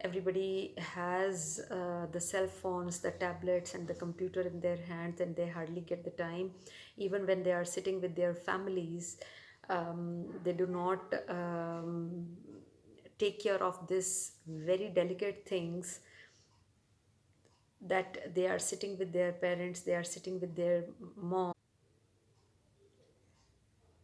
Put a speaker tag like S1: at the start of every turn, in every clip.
S1: everybody has the cell phones, the tablets and the computer in their hands, and they hardly get the time. Even when they are sitting with their families, they do not take care of this very delicate things, that they are sitting with their parents, they are sitting with their mom.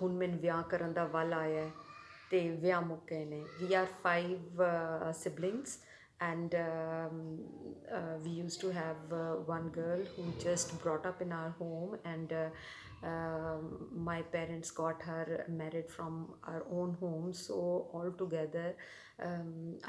S1: ਹੁਣ ਮੈਨੂੰ ਵਿਆਹ ਕਰਨ ਦਾ ਵੱਲ ਆਇਆ ਹੈ ਤੇ ਵਿਆਹ ਮੁੱਕ ਗਏ ਨੇ। We are 5 siblings, and we used to have one girl who just brought up in our home, and my parents got her married from our own home. So all together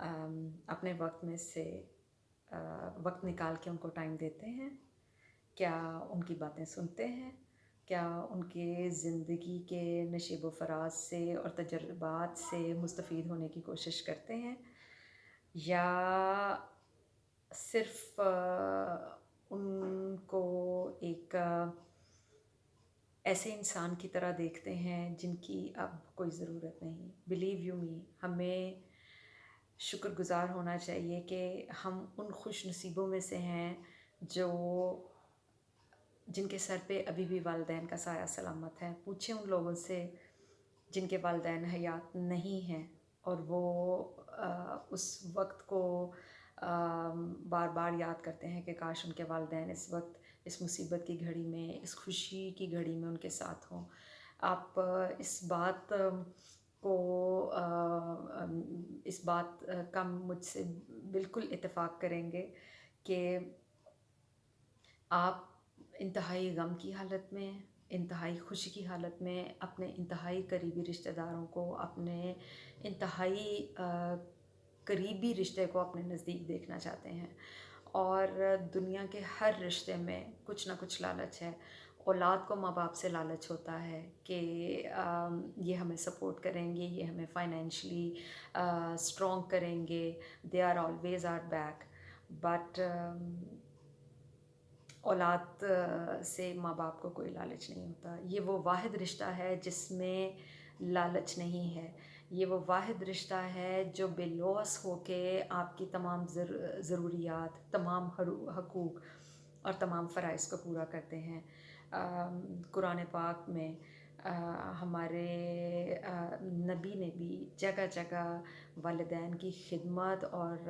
S1: اپنے وقت میں سے وقت نکال کے ان کو ٹائم دیتے ہیں؟ کیا ان کی باتیں سنتے ہیں؟ کیا ان کے زندگی کے نشیب و فراز سے اور تجربات سے مستفید ہونے کی کوشش کرتے ہیں؟ یا صرف ان کو ایک ایسے انسان کی طرح دیکھتے ہیں جن کی اب کوئی ضرورت نہیں؟ بلیو یو می، ہمیں شکر گزار ہونا چاہیے کہ ہم ان خوش نصیبوں میں سے ہیں جو جن کے سر پہ ابھی بھی والدین کا سایہ سلامت ہے۔ پوچھیں ان لوگوں سے جن کے والدین حیات نہیں ہیں اور وہ اس وقت کو بار بار یاد کرتے ہیں کہ کاش ان کے والدین اس وقت اس مصیبت کی گھڑی میں، اس خوشی کی گھڑی میں ان کے ساتھ ہوں۔ آپ اس بات کا مجھ سے بالکل اتفاق کریں گے کہ آپ انتہائی غم کی حالت میں، انتہائی خوشی کی حالت میں اپنے انتہائی قریبی رشتہ داروں کو، اپنے انتہائی قریبی رشتے کو اپنے نزدیک دیکھنا چاہتے ہیں، اور دنیا کے ہر رشتے میں کچھ نہ کچھ لالچ ہے۔ اولاد کو ماں باپ سے لالچ ہوتا ہے کہ یہ ہمیں سپورٹ کریں گے، یہ ہمیں فائنینشلی اسٹرانگ کریں گے، they are always are back, but اولاد سے ماں باپ کو کوئی لالچ نہیں ہوتا۔ یہ وہ واحد رشتہ ہے جس میں لالچ نہیں ہے، یہ وہ واحد رشتہ ہے جو بے لوث ہو کے آپ کی تمام ضروریات، تمام حقوق اور تمام فرائض کو پورا کرتے ہیں۔ قرآن پاک میں ہمارے نبی نے بھی جگہ جگہ والدین کی خدمت اور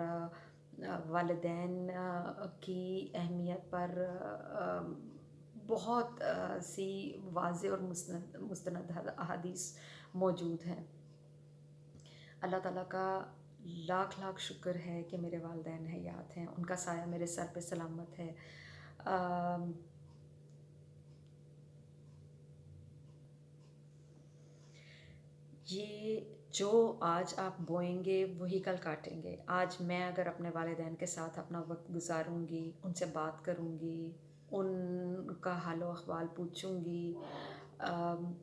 S1: والدین کی اہمیت پر بہت سی واضح اور مستند احادیث موجود ہیں۔ اللہ تعالیٰ کا لاکھ لاکھ شکر ہے کہ میرے والدین حیات ہیں، ان کا سایہ میرے سر پہ سلامت ہے۔ یہ جو آج آپ بوئیں گے وہی کل کاٹیں گے۔ آج میں اگر اپنے والدین کے ساتھ اپنا وقت گزاروں گی، ان سے بات کروں گی، ان کا حال و احوال پوچھوں گی،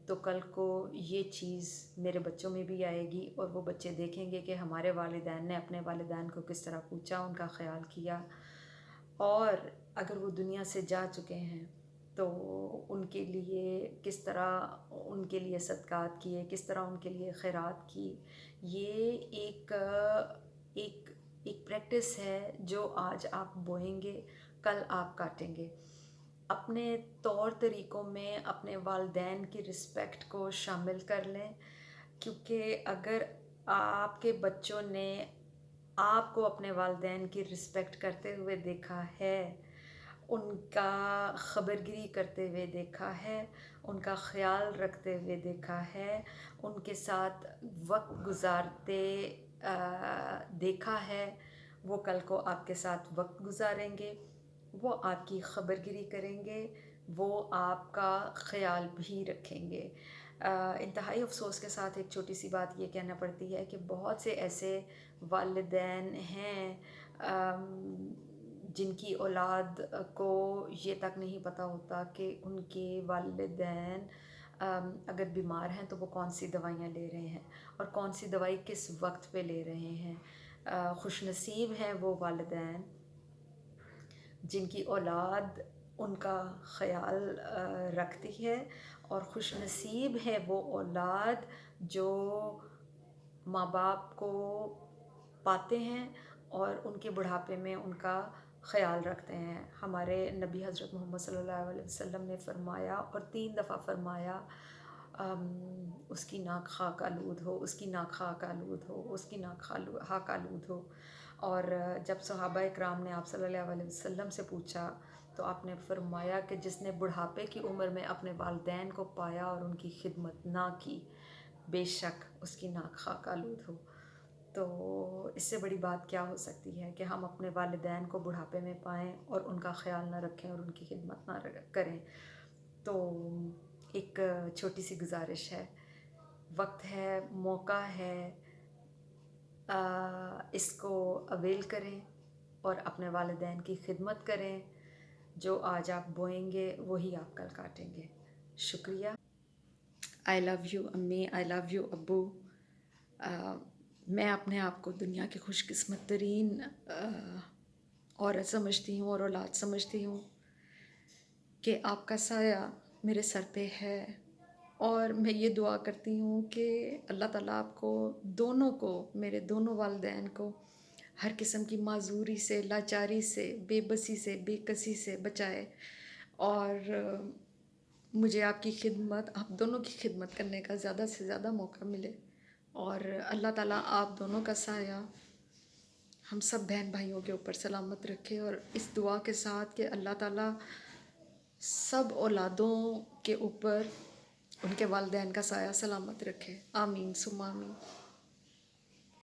S1: تو کل کو یہ چیز میرے بچوں میں بھی آئے گی، اور وہ بچے دیکھیں گے کہ ہمارے والدین نے اپنے والدین کو کس طرح پوچھا، ان کا خیال کیا، اور اگر وہ دنیا سے جا چکے ہیں تو ان کے لیے کس طرح ان کے لیے صدقات کیے، کس طرح ان کے لیے خیرات کی۔ یہ ایک پریکٹس ہے جو آج آپ بوئیں گے کل آپ کاٹیں گے۔ اپنے طور طریقوں میں اپنے والدین کی رسپیکٹ کو شامل کر لیں، کیونکہ اگر آپ کے بچوں نے آپ کو اپنے والدین کی رسپیکٹ کرتے ہوئے دیکھا ہے، ان کا خبرگیری کرتے ہوئے دیکھا ہے، ان کا خیال رکھتے ہوئے دیکھا ہے، ان کے ساتھ وقت گزارتے دیکھا ہے، وہ کل کو آپ کے ساتھ وقت گزاریں گے، وہ آپ کی خبرگیری کریں گے، وہ آپ کا خیال بھی رکھیں گے۔ انتہائی افسوس کے ساتھ ایک چھوٹی سی بات یہ کہنا پڑتی ہے کہ بہت سے ایسے والدین ہیں جن کی اولاد کو یہ تک نہیں پتہ ہوتا کہ ان کے والدین اگر بیمار ہیں تو وہ کون سی دوائیاں لے رہے ہیں اور کون سی دوائی کس وقت پہ لے رہے ہیں۔ خوش نصیب ہیں وہ والدین جن کی اولاد ان کا خیال رکھتی ہے، اور خوش نصیب ہے وہ اولاد جو ماں باپ کو پاتے ہیں اور ان کے بڑھاپے میں ان کا خیال رکھتے ہیں۔ ہمارے نبی حضرت محمد صلی اللہ علیہ وسلم نے فرمایا، اور 3 دفعہ فرمایا، اس کی ناک خاک آلود ہو، اس کی ناک خاک آلود ہو، اس کی ناک خاک آلود ہو۔ اور جب صحابہ اکرام نے آپ صلی اللہ علیہ وسلم سے پوچھا تو آپ نے فرمایا کہ جس نے بڑھاپے کی عمر میں اپنے والدین کو پایا اور ان کی خدمت نہ کی، بے شک اس کی ناک خاک آلود ہو۔ تو اس سے بڑی بات کیا ہو سکتی ہے کہ ہم اپنے والدین کو بڑھاپے میں پائیں اور ان کا خیال نہ رکھیں اور ان کی خدمت نہ کریں۔ تو ایک چھوٹی سی گزارش ہے، وقت ہے، موقع ہے، اس کو اویل کریں اور اپنے والدین کی خدمت کریں. جو آج آپ بوئیں گے وہی آپ کل کاٹیں گے. شکریہ. آئی لو یو امی، آئی لو یو ابو. میں اپنے آپ کو دنیا کی خوش قسمت ترین عورت سمجھتی ہوں اور اولاد سمجھتی ہوں کہ آپ کا سایہ میرے سر پہ ہے. اور میں یہ دعا کرتی ہوں کہ اللہ تعالیٰ آپ کو دونوں کو، میرے دونوں والدین کو، ہر قسم کی معذوری سے، لاچاری سے، بے بسی سے، بے کسی سے بچائے. اور مجھے آپ کی خدمت، آپ دونوں کی خدمت کرنے کا زیادہ سے زیادہ موقع ملے. اور اللہ تعالیٰ آپ دونوں کا سایہ ہم سب بہن بھائیوں کے اوپر سلامت رکھے. اور اس دعا کے ساتھ کہ اللہ تعالیٰ سب اولادوں کے اوپر ان کے والدین کا سایہ سلامت رکھے. آمین ثم آمین.